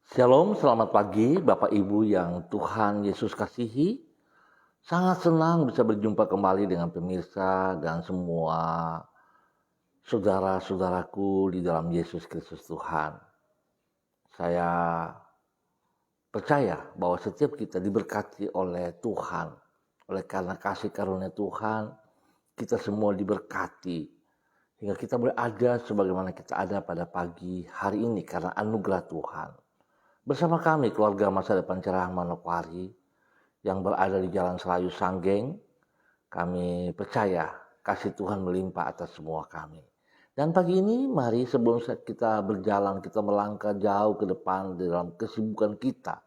Shalom, selamat pagi Bapak Ibu yang Tuhan Yesus kasihi. Sangat senang bisa berjumpa kembali dengan pemirsa dan semua saudara-saudaraku di dalam Yesus Kristus Tuhan. Saya percaya bahwa setiap kita diberkati oleh Tuhan. Oleh karena kasih karunia Tuhan, kita semua diberkati. Hingga kita berada sebagaimana kita ada pada pagi hari ini karena anugerah Tuhan. Bersama kami keluarga Masa Depan Cerah Manokwari yang berada di Jalan Selayu Sanggeng, kami percaya kasih Tuhan melimpah atas semua kami. Dan pagi ini mari sebelum kita berjalan, kita melangkah jauh ke depan dalam kesibukan kita.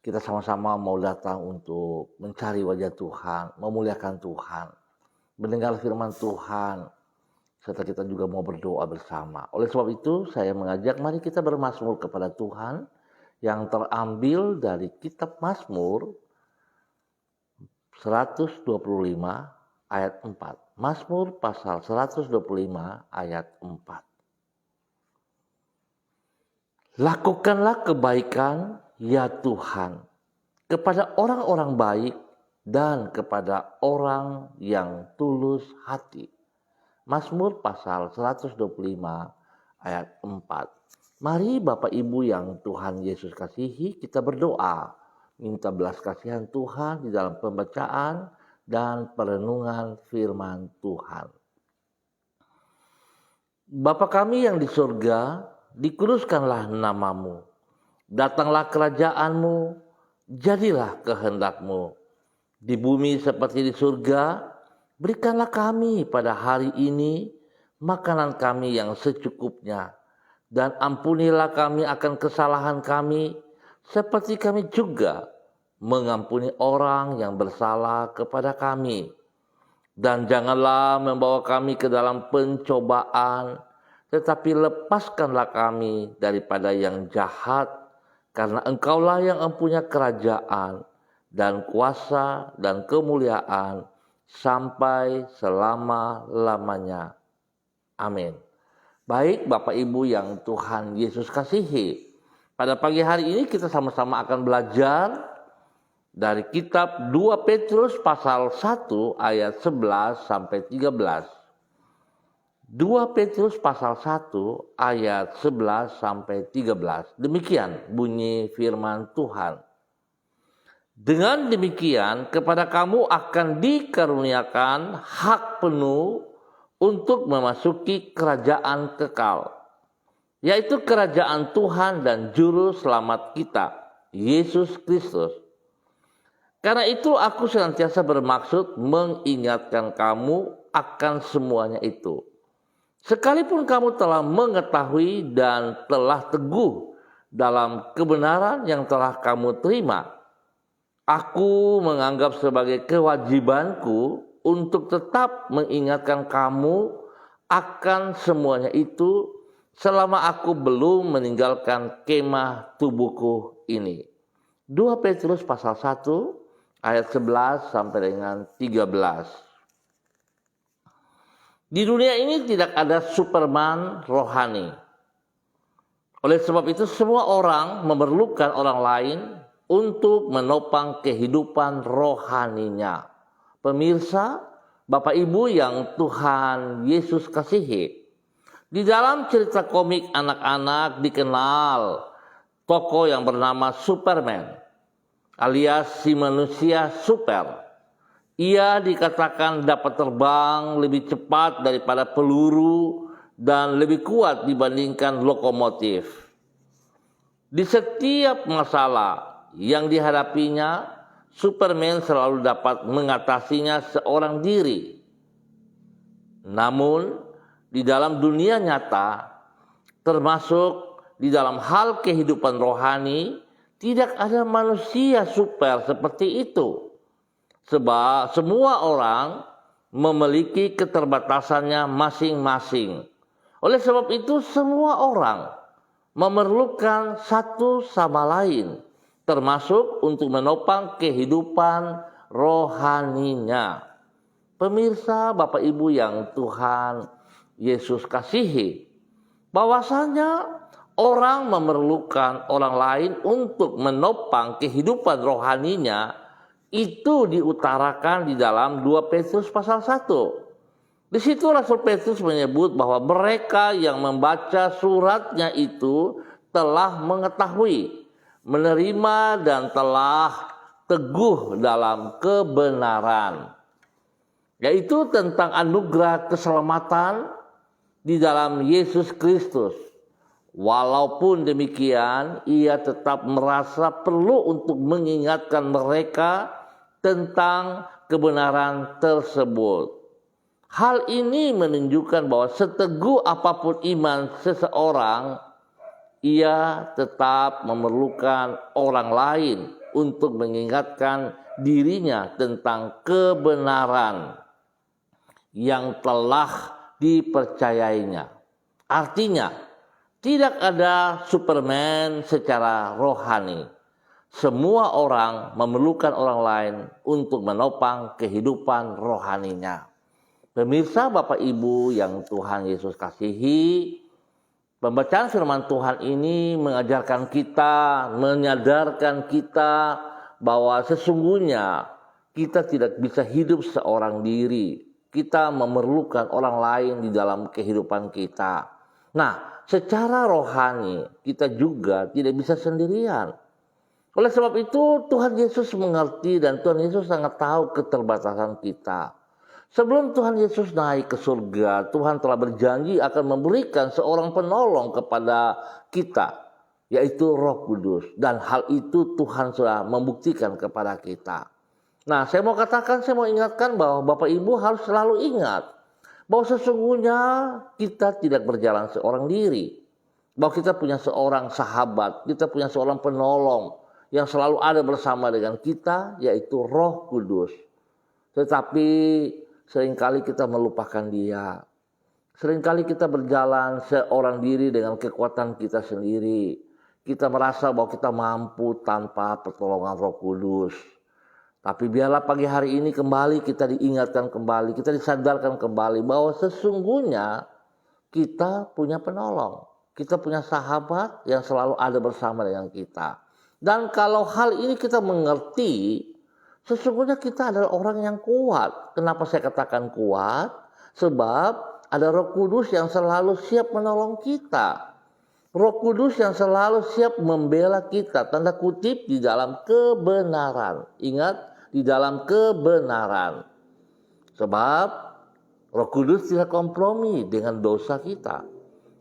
Kita sama-sama mau datang untuk mencari wajah Tuhan, memuliakan Tuhan, mendengar firman Tuhan, serta kita juga mau berdoa bersama. Oleh sebab itu saya mengajak mari kita bermazmur kepada Tuhan, yang terambil dari kitab Mazmur 125 ayat 4. Mazmur pasal 125 ayat 4. Lakukanlah kebaikan ya Tuhan kepada orang-orang baik dan kepada orang yang tulus hati. Mazmur pasal 125 ayat 4. Mari Bapak Ibu yang Tuhan Yesus kasihi, kita berdoa. Minta belas kasihan Tuhan di dalam pembacaan dan perenungan firman Tuhan. Bapa kami yang di surga, dikuduskanlah namamu. Datanglah kerajaanmu, jadilah kehendakmu. Di bumi seperti di surga, berikanlah kami pada hari ini makanan kami yang secukupnya. Dan ampunilah kami akan kesalahan kami, seperti kami juga mengampuni orang yang bersalah kepada kami. Dan janganlah membawa kami ke dalam pencobaan, tetapi lepaskanlah kami daripada yang jahat, karena Engkaulah yang mempunyai kerajaan dan kuasa dan kemuliaan sampai selama-lamanya. Amin. Baik Bapak Ibu yang Tuhan Yesus kasihi, pada pagi hari ini kita sama-sama akan belajar dari kitab 2 Petrus pasal 1 ayat 11 sampai 13. 2 Petrus pasal 1 ayat 11 sampai 13. Demikian bunyi firman Tuhan. Dengan demikian kepada kamu akan dikaruniakan hak penuh untuk memasuki kerajaan kekal, yaitu kerajaan Tuhan dan Juru Selamat kita, Yesus Kristus. Karena itu aku senantiasa bermaksud mengingatkan kamu akan semuanya itu. Sekalipun kamu telah mengetahui dan telah teguh dalam kebenaran yang telah kamu terima, aku menganggap sebagai kewajibanku untuk tetap mengingatkan kamu akan semuanya itu selama aku belum meninggalkan kemah tubuhku ini. 2 Petrus pasal 1 ayat 11 sampai dengan 13. Di dunia ini tidak ada Superman rohani. Oleh sebab itu semua orang memerlukan orang lain untuk menopang kehidupan rohaninya. Pemirsa, Bapak Ibu yang Tuhan Yesus kasihi, di dalam cerita komik anak-anak dikenal tokoh yang bernama Superman, alias si manusia super. Ia dikatakan dapat terbang lebih cepat daripada peluru dan lebih kuat dibandingkan lokomotif. Di setiap masalah yang dihadapinya, Superman selalu dapat mengatasinya seorang diri. Namun, di dalam dunia nyata, termasuk di dalam hal kehidupan rohani, tidak ada manusia super seperti itu. Sebab semua orang memiliki keterbatasannya masing-masing. Oleh sebab itu, semua orang memerlukan satu sama lain, termasuk untuk menopang kehidupan rohaninya. Pemirsa, Bapak Ibu yang Tuhan Yesus kasihi, bahwasanya Orang memerlukan orang lain untuk menopang kehidupan rohaninya itu diutarakan di dalam 2 Petrus pasal 1. Di situ Rasul Petrus menyebut bahwa mereka yang membaca suratnya itu telah mengetahui, menerima dan telah teguh dalam kebenaran, yaitu tentang anugerah keselamatan di dalam Yesus Kristus. Walaupun demikian, ia tetap merasa perlu untuk mengingatkan mereka tentang kebenaran tersebut. Hal ini menunjukkan bahwa seteguh apapun iman seseorang, ia tetap memerlukan orang lain untuk mengingatkan dirinya tentang kebenaran yang telah dipercayainya. Artinya, tidak ada Superman secara rohani. Semua orang memerlukan orang lain untuk menopang kehidupan rohaninya. Pemirsa, Bapak Ibu yang Tuhan Yesus kasihi, pembacaan firman Tuhan ini mengajarkan kita, menyadarkan kita bahwa sesungguhnya kita tidak bisa hidup seorang diri. Kita memerlukan orang lain di dalam kehidupan kita. Nah, secara rohani kita juga tidak bisa sendirian. Oleh sebab itu Tuhan Yesus mengerti dan Tuhan Yesus sangat tahu keterbatasan kita. Sebelum Tuhan Yesus naik ke surga, Tuhan telah berjanji akan memberikan seorang penolong kepada kita, yaitu Roh Kudus. Dan hal itu Tuhan sudah membuktikan kepada kita. Nah, saya mau ingatkan bahwa Bapak Ibu harus selalu ingat bahwa sesungguhnya kita tidak berjalan seorang diri. Bahwa kita punya seorang sahabat, kita punya seorang penolong yang selalu ada bersama dengan kita, yaitu Roh Kudus. Tetapi seringkali kita melupakan Dia. Seringkali kita berjalan seorang diri dengan kekuatan kita sendiri. Kita merasa bahwa kita mampu tanpa pertolongan Roh Kudus. Tapi biarlah pagi hari ini kembali kita diingatkan kembali, kita disadarkan kembali bahwa sesungguhnya kita punya penolong. Kita punya sahabat yang selalu ada bersama dengan kita. Dan kalau hal ini kita mengerti, sesungguhnya kita adalah orang yang kuat. Kenapa saya katakan kuat? Sebab ada Roh Kudus yang selalu siap menolong kita. Roh Kudus yang selalu siap membela kita, tanda kutip, di dalam kebenaran. Ingat, di dalam kebenaran. Sebab Roh Kudus tidak kompromi dengan dosa kita.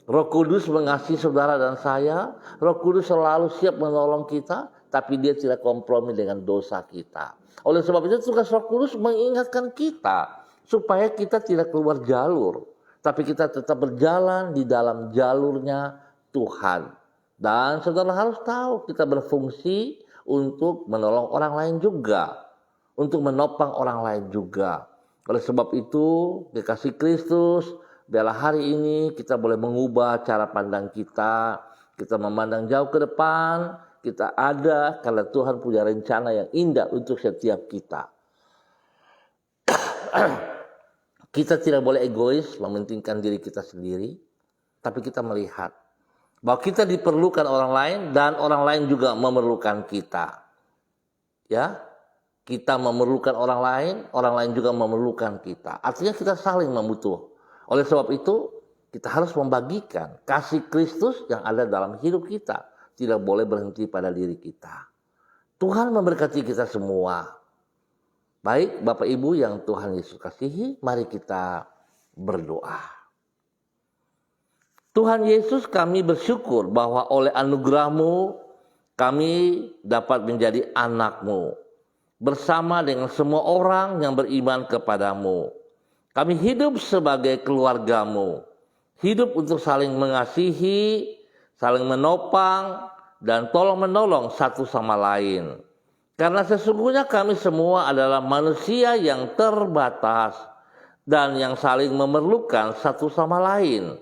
Roh Kudus mengasihi saudara dan saya. Roh Kudus selalu siap menolong kita, tapi Dia tidak kompromi dengan dosa kita. Oleh sebab itu tugas Roh Kudus mengingatkan kita supaya kita tidak keluar jalur, tapi kita tetap berjalan di dalam jalurnya Tuhan. Dan saudara harus tahu kita berfungsi untuk menolong orang lain juga, untuk menopang orang lain juga. Oleh sebab itu, dikasih Kristus, biarlah hari ini kita boleh mengubah cara pandang kita. Kita memandang jauh ke depan, kita ada karena Tuhan punya rencana yang indah untuk setiap kita. Kita tidak boleh egois, mementingkan diri kita sendiri, tapi kita melihat bahwa kita diperlukan orang lain dan orang lain juga memerlukan kita. Ya, kita memerlukan orang lain juga memerlukan kita. Artinya kita saling membutuhkan. Oleh sebab itu, kita harus membagikan kasih Kristus yang ada dalam hidup kita. Tidak boleh berhenti pada diri kita. Tuhan memberkati kita semua. Baik, Bapak Ibu yang Tuhan Yesus kasihi, mari kita berdoa. Tuhan Yesus, kami bersyukur bahwa oleh anugerah-Mu kami dapat menjadi anak-Mu bersama dengan semua orang yang beriman kepadamu. Kami hidup sebagai keluarga-Mu, hidup untuk saling mengasihi, saling menopang, dan tolong-menolong satu sama lain. Karena sesungguhnya kami semua adalah manusia yang terbatas dan yang saling memerlukan satu sama lain.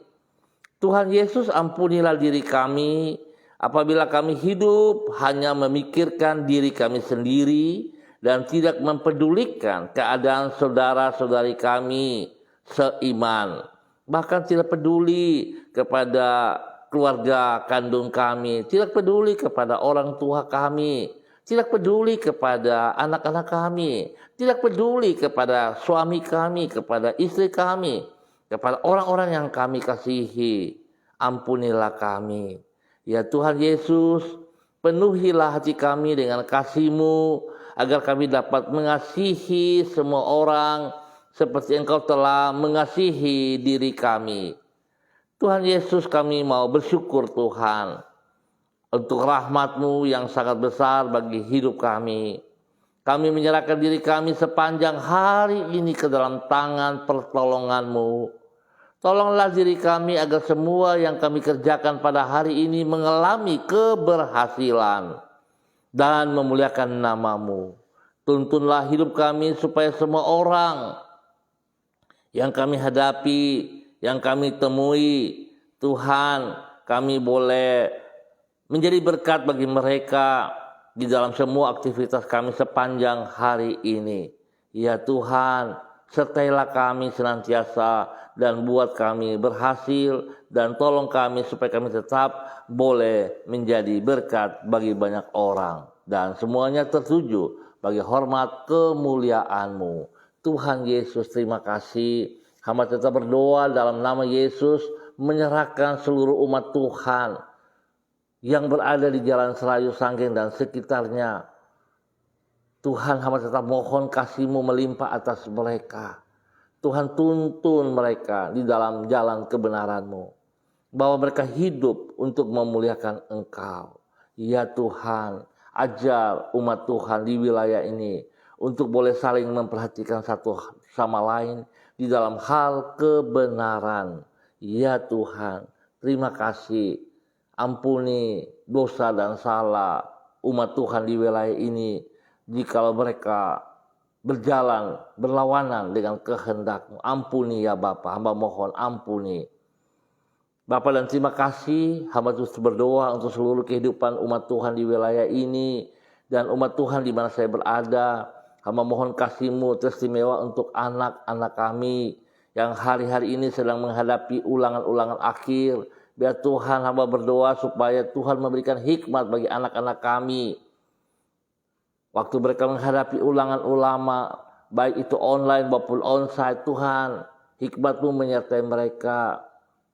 Tuhan Yesus, ampunilah diri kami apabila kami hidup hanya memikirkan diri kami sendiri dan tidak mempedulikan keadaan saudara-saudari kami seiman. Bahkan tidak peduli kepada keluarga kandung kami, tidak peduli kepada orang tua kami, tidak peduli kepada anak-anak kami, tidak peduli kepada suami kami, kepada istri kami, kepada orang-orang yang kami kasihi. Ampunilah kami. Ya Tuhan Yesus, penuhilah hati kami dengan kasih-Mu, agar kami dapat mengasihi semua orang seperti Engkau telah mengasihi diri kami. Tuhan Yesus, kami mau bersyukur Tuhan untuk rahmat-Mu yang sangat besar bagi hidup kami. Kami menyerahkan diri kami sepanjang hari ini ke dalam tangan pertolongan-Mu. Tolonglah diri kami agar semua yang kami kerjakan pada hari ini mengalami keberhasilan dan memuliakan nama-Mu. Tuntunlah hidup kami supaya semua orang yang kami hadapi, yang kami temui, Tuhan, kami boleh menjadi berkat bagi mereka di dalam semua aktivitas kami sepanjang hari ini. Ya Tuhan, sertailah kami senantiasa dan buat kami berhasil, dan tolong kami supaya kami tetap boleh menjadi berkat bagi banyak orang. Dan semuanya tertuju bagi hormat kemuliaan-Mu. Tuhan Yesus, terima kasih. Hamba tetap berdoa dalam nama Yesus, menyerahkan seluruh umat Tuhan yang berada di Jalan Serayu Sanggeng dan sekitarnya. Tuhan, hamba tetap mohon kasih-Mu melimpah atas mereka. Tuhan, tuntun mereka di dalam jalan kebenaran-Mu, bahwa mereka hidup untuk memuliakan Engkau. Ya Tuhan, ajar umat Tuhan di wilayah ini untuk boleh saling memperhatikan satu sama lain di dalam hal kebenaran. Ya Tuhan, terima kasih. Ampuni dosa dan salah umat Tuhan di wilayah ini, jikalau mereka berjalan berlawanan dengan kehendak-Mu. Ampuni ya Bapa, hamba mohon ampuni. Bapa, dan terima kasih, hamba terus berdoa untuk seluruh kehidupan umat Tuhan di wilayah ini dan umat Tuhan di mana saya berada. Hamba mohon kasih-Mu teristimewa untuk anak-anak kami yang hari-hari ini sedang menghadapi ulangan-ulangan akhir. Biar Tuhan, hamba berdoa supaya Tuhan memberikan hikmat bagi anak-anak kami. Waktu mereka menghadapi ulangan ulama, baik itu online maupun onsite, Tuhan, hikmat-Mu menyertai mereka,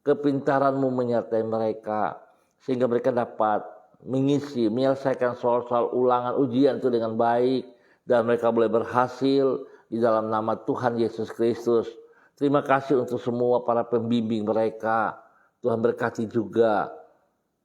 kepintaran-Mu menyertai mereka, sehingga mereka dapat menyelesaikan soal-soal ulangan ujian itu dengan baik, dan mereka boleh berhasil di dalam nama Tuhan Yesus Kristus. Terima kasih untuk semua para pembimbing mereka. Tuhan berkati juga,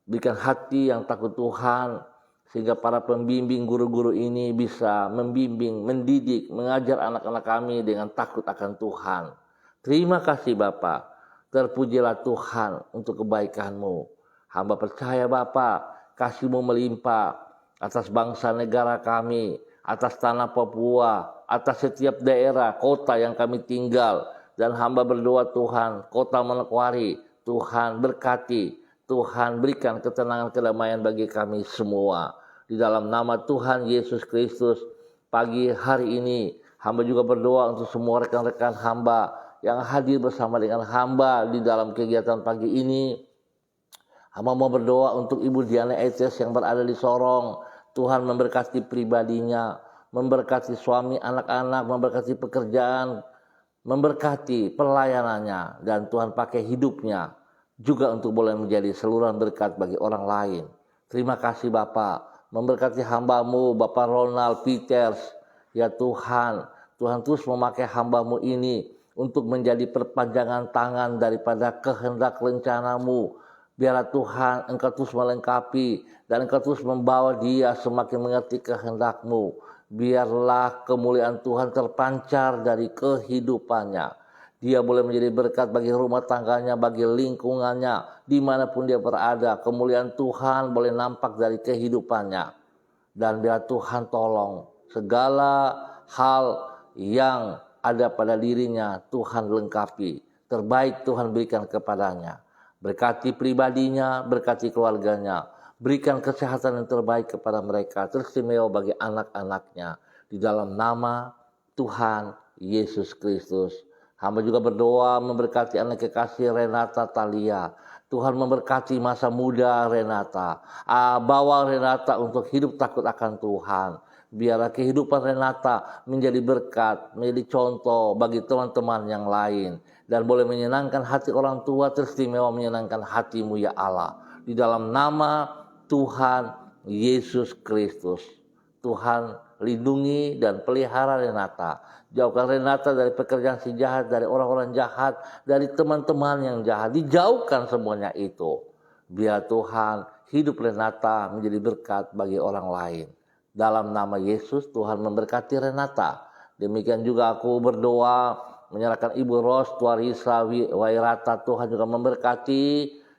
berikan hati yang takut Tuhan, sehingga para pembimbing guru-guru ini bisa membimbing, mendidik, mengajar anak-anak kami dengan takut akan Tuhan. Terima kasih Bapa, terpujilah Tuhan untuk kebaikan-Mu. Hamba percaya Bapa, kasih-Mu melimpah atas bangsa negara kami, atas tanah Papua, atas setiap daerah, kota yang kami tinggal. Dan hamba berdoa Tuhan, kota Manokwari, Tuhan berkati, Tuhan berikan ketenangan kedamaian bagi kami semua. Di dalam nama Tuhan Yesus Kristus, pagi hari ini hamba juga berdoa untuk semua rekan-rekan hamba yang hadir bersama dengan hamba di dalam kegiatan pagi ini. Hamba mau berdoa untuk Ibu Diana Eces yang berada di Sorong. Tuhan memberkati pribadinya, memberkati suami, anak-anak, memberkati pekerjaan, memberkati pelayanannya, dan Tuhan pakai hidupnya juga untuk boleh menjadi saluran berkat bagi orang lain. Terima kasih Bapa, memberkati hamba-Mu Bapak Ronald Peters. Ya Tuhan, Tuhan terus memakai hamba-Mu ini untuk menjadi perpanjangan tangan daripada kehendak rencana-Mu. Biarlah Tuhan, Engkau terus melengkapi dan Engkau terus membawa dia semakin mengerti kehendak-Mu. Biarlah kemuliaan Tuhan terpancar dari kehidupannya. Dia boleh menjadi berkat bagi rumah tangganya, bagi lingkungannya, dimanapun dia berada. Kemuliaan Tuhan boleh nampak dari kehidupannya. Dan biar Tuhan tolong segala hal yang ada pada dirinya, Tuhan lengkapi. Terbaik Tuhan berikan kepadanya. Berkati pribadinya, berkati keluarganya. Berikan kesehatan yang terbaik kepada mereka, teristimewa bagi anak-anaknya. Di dalam nama Tuhan Yesus Kristus. Hamba juga berdoa memberkati anak kekasih Renata Thalia Tuhan memberkati masa muda Renata. Bawa Renata untuk hidup takut akan Tuhan. Biarlah kehidupan Renata menjadi berkat, menjadi contoh bagi teman-teman yang lain. Dan boleh menyenangkan hati orang tua, teristimewa menyenangkan hatimu ya Allah. Di dalam nama Tuhan Yesus Kristus. Tuhan lindungi dan pelihara Renata. Jauhkan Renata dari pekerjaan si jahat, dari orang-orang jahat, dari teman-teman yang jahat. Dijauhkan semuanya itu. Biar Tuhan hidup Renata menjadi berkat bagi orang lain. Dalam nama Yesus Tuhan memberkati Renata. Demikian juga aku berdoa menyerahkan Ibu Ros, Tuarisa, Wairata. Tuhan juga memberkati.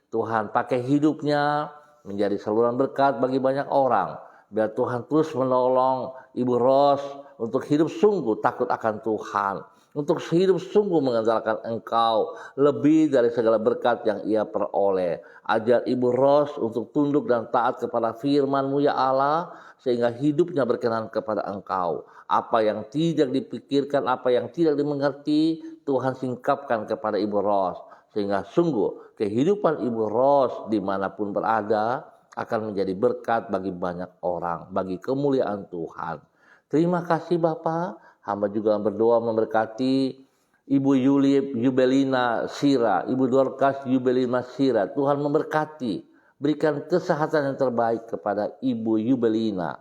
Tuhan pakai hidupnya menjadi saluran berkat bagi banyak orang. Biar Tuhan terus menolong Ibu Ros untuk hidup sungguh takut akan Tuhan. Untuk hidup sungguh mengandalkan Engkau lebih dari segala berkat yang ia peroleh. Ajar Ibu Ros untuk tunduk dan taat kepada firman-Mu ya Allah, sehingga hidupnya berkenan kepada Engkau. Apa yang tidak dipikirkan, apa yang tidak dimengerti, Tuhan singkapkan kepada Ibu Ros. Sehingga sungguh kehidupan Ibu Ros dimanapun berada akan menjadi berkat bagi banyak orang, bagi kemuliaan Tuhan. Terima kasih Bapak. Hamba juga berdoa memberkati Ibu Yubelina Sira, Ibu Dorcas Yubelina Sira. Tuhan memberkati, berikan kesehatan yang terbaik kepada Ibu Yubelina.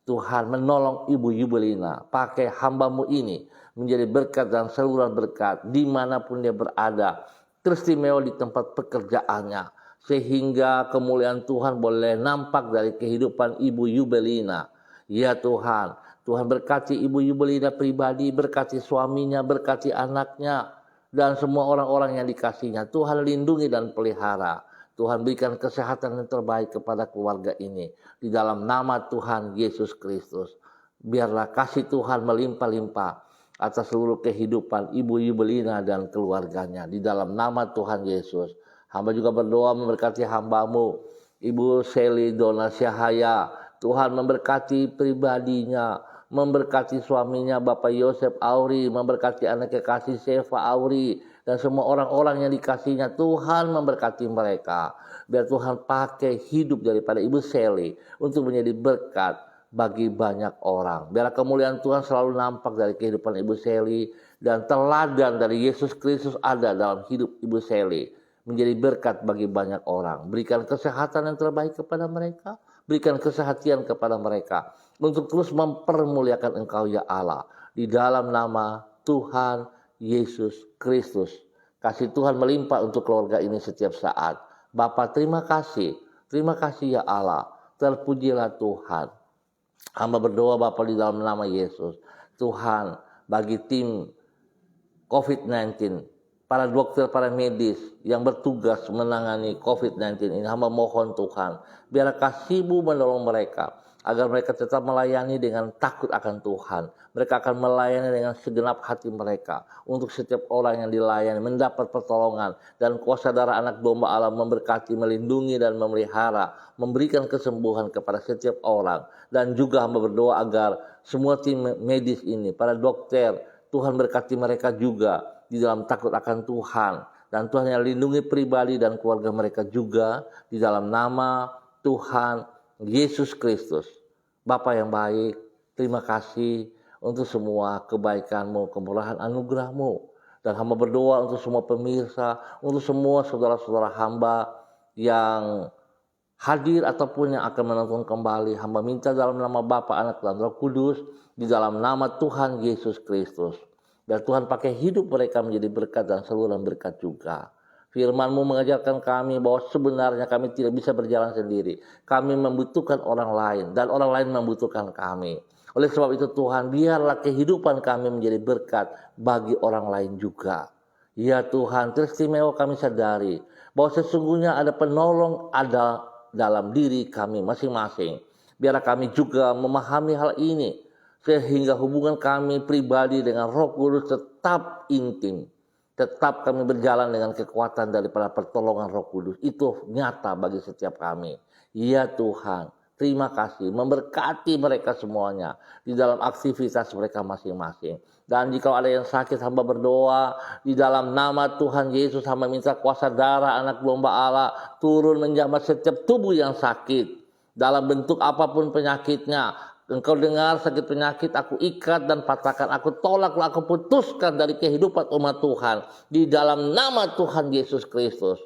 Tuhan menolong Ibu Yubelina, pakai hamba-Mu ini menjadi berkat dan saluran berkat dimanapun dia berada, teristimewa di tempat pekerjaannya, sehingga kemuliaan Tuhan boleh nampak dari kehidupan Ibu Yubelina. Ya Tuhan, Tuhan berkati Ibu Yubelina pribadi, berkati suaminya, berkati anaknya, dan semua orang-orang yang dikasihnya. Tuhan lindungi dan pelihara. Tuhan berikan kesehatan yang terbaik kepada keluarga ini. Di dalam nama Tuhan Yesus Kristus. Biarlah kasih Tuhan melimpah-limpah atas seluruh kehidupan Ibu Yubelina dan keluarganya. Di dalam nama Tuhan Yesus. Hamba juga berdoa memberkati hamba-Mu, Ibu Seli Dona Syahaya. Tuhan memberkati pribadinya, memberkati suaminya Bapak Yosef Auri, memberkati anak kekasih Seva Auri, dan semua orang-orang yang dikasihnya. Tuhan memberkati mereka. Biar Tuhan pakai hidup daripada Ibu Seli untuk menjadi berkat bagi banyak orang. Biar kemuliaan Tuhan selalu nampak dari kehidupan Ibu Seli, dan teladan dari Yesus Kristus ada dalam hidup Ibu Seli, menjadi berkat bagi banyak orang. Berikan kesehatan yang terbaik kepada mereka, berikan kesehatan kepada mereka untuk terus mempermuliakan Engkau ya Allah. Di dalam nama Tuhan Yesus Kristus. Kasih Tuhan melimpah untuk keluarga ini setiap saat. Bapa terima kasih ya Allah. Terpujilah Tuhan. Hamba berdoa Bapa di dalam nama Yesus. Tuhan bagi tim COVID-19, para dokter, para medis yang bertugas menangani COVID-19 ini, hamba mohon Tuhan, biar kasih-Mu menolong mereka, agar mereka tetap melayani dengan takut akan Tuhan. Mereka akan melayani dengan segenap hati mereka. Untuk setiap orang yang dilayani mendapat pertolongan, dan kuasa darah anak domba Allah memberkati, melindungi dan memelihara, memberikan kesembuhan kepada setiap orang. Dan juga hamba berdoa agar semua tim medis ini, para dokter, Tuhan berkati mereka juga di dalam takut akan Tuhan. Dan Tuhan yang lindungi pribadi dan keluarga mereka juga di dalam nama Tuhan Yesus Kristus. Bapa yang baik, terima kasih untuk semua kebaikan-Mu, kemurahan anugerah-Mu. Dan hamba berdoa untuk semua pemirsa, untuk semua saudara-saudara hamba yang hadir ataupun yang akan menonton kembali. Hamba minta dalam nama Bapa, Anak, dan Roh Kudus, di dalam nama Tuhan Yesus Kristus. Dan Tuhan pakai hidup mereka menjadi berkat dan saluran berkat juga. Firman-Mu mengajarkan kami bahwa sebenarnya kami tidak bisa berjalan sendiri. Kami membutuhkan orang lain, dan orang lain membutuhkan kami. Oleh sebab itu Tuhan, biarlah kehidupan kami menjadi berkat bagi orang lain juga. Ya Tuhan, teristimewa kami sadari bahwa sesungguhnya ada penolong ada dalam diri kami masing-masing. Biarlah kami juga memahami hal ini, sehingga hubungan kami pribadi dengan Roh Kudus tetap intim. Tetap kami berjalan dengan kekuatan daripada pertolongan Roh Kudus. Itu nyata bagi setiap kami. Ya Tuhan, Terima kasih, memberkati mereka semuanya di dalam aktivitas mereka masing-masing. Dan jika ada yang sakit, hamba berdoa di dalam nama Tuhan Yesus, hamba minta kuasa darah anak domba Allah turun menjamah setiap tubuh yang sakit dalam bentuk apapun penyakitnya. Engkau dengar sakit penyakit, aku ikat dan patahkan, aku tolak, aku putuskan dari kehidupan umat Tuhan di dalam nama Tuhan Yesus Kristus.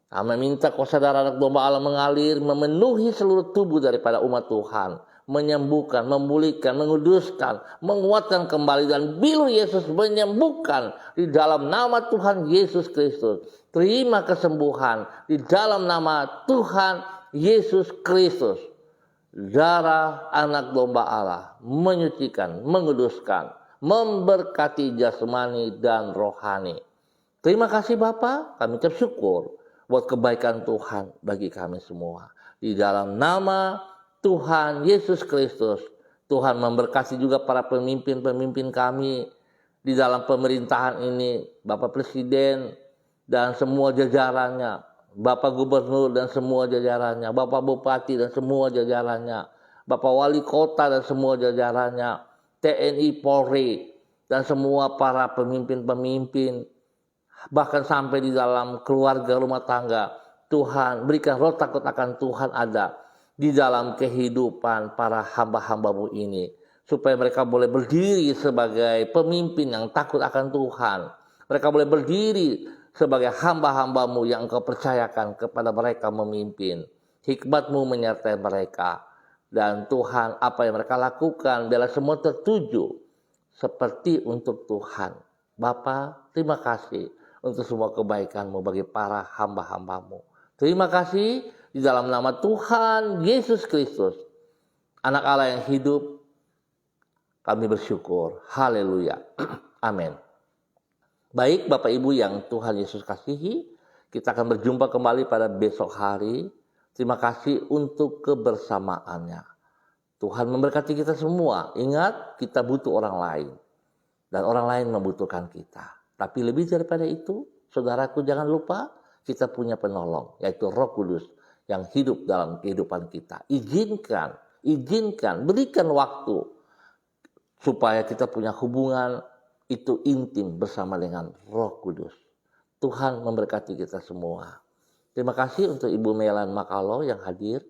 Kami minta kuasa darah anak domba Allah mengalir, memenuhi seluruh tubuh daripada umat Tuhan. Menyembuhkan, memulihkan, menguduskan, menguatkan kembali. Dan bilu Yesus menyembuhkan di dalam nama Tuhan Yesus Kristus. Terima kesembuhan di dalam nama Tuhan Yesus Kristus. Darah anak domba Allah menyucikan, menguduskan, memberkati jasmani dan rohani. Terima kasih Bapa, kami ucap syukur buat kebaikan Tuhan bagi kami semua. Di dalam nama Tuhan Yesus Kristus, Tuhan memberkati juga para pemimpin-pemimpin kami di dalam pemerintahan ini, Bapak Presiden dan semua jajarannya, Bapak Gubernur dan semua jajarannya, Bapak Bupati dan semua jajarannya, Bapak Wali Kota dan semua jajarannya, TNI, Polri, dan semua para pemimpin-pemimpin, bahkan sampai di dalam keluarga rumah tangga. Tuhan berikan roh takut akan Tuhan ada di dalam kehidupan para hamba-hambamu ini, supaya mereka boleh berdiri sebagai pemimpin yang takut akan Tuhan. Mereka boleh berdiri sebagai hamba-hambamu yang engkau percayakan kepada mereka memimpin. Hikmat-Mu menyertai mereka. Dan Tuhan, apa yang mereka lakukan biarlah semua tertuju seperti untuk Tuhan. Bapa, terima kasih untuk semua kebaikan-Mu bagi para hamba-hamba-Mu. Terima kasih di dalam nama Tuhan Yesus Kristus, Anak Allah yang hidup, kami bersyukur. Haleluya. Amin. Baik Bapak Ibu yang Tuhan Yesus kasihi, kita akan berjumpa kembali pada besok hari. Terima kasih untuk kebersamaannya. Tuhan memberkati kita semua. Ingat, kita butuh orang lain. Dan orang lain membutuhkan kita. Tapi lebih daripada itu, saudaraku jangan lupa, kita punya penolong, yaitu Roh Kudus yang hidup dalam kehidupan kita. Izinkan, berikan waktu supaya kita punya hubungan itu intim bersama dengan Roh Kudus. Tuhan memberkati kita semua. Terima kasih untuk Ibu Melan Makalo yang hadir.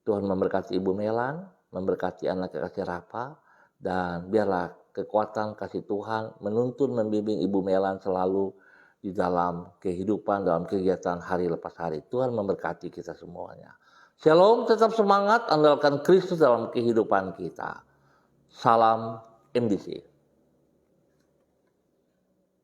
Tuhan memberkati Ibu Melan, memberkati anak kekasih Rafa, dan biarlah kekuatan kasih Tuhan menuntun membimbing Ibu Melan selalu di dalam kehidupan, dalam kegiatan hari lepas hari. Tuhan memberkati kita semuanya. Shalom, tetap semangat, andalkan Kristus dalam kehidupan kita. Salam MDC.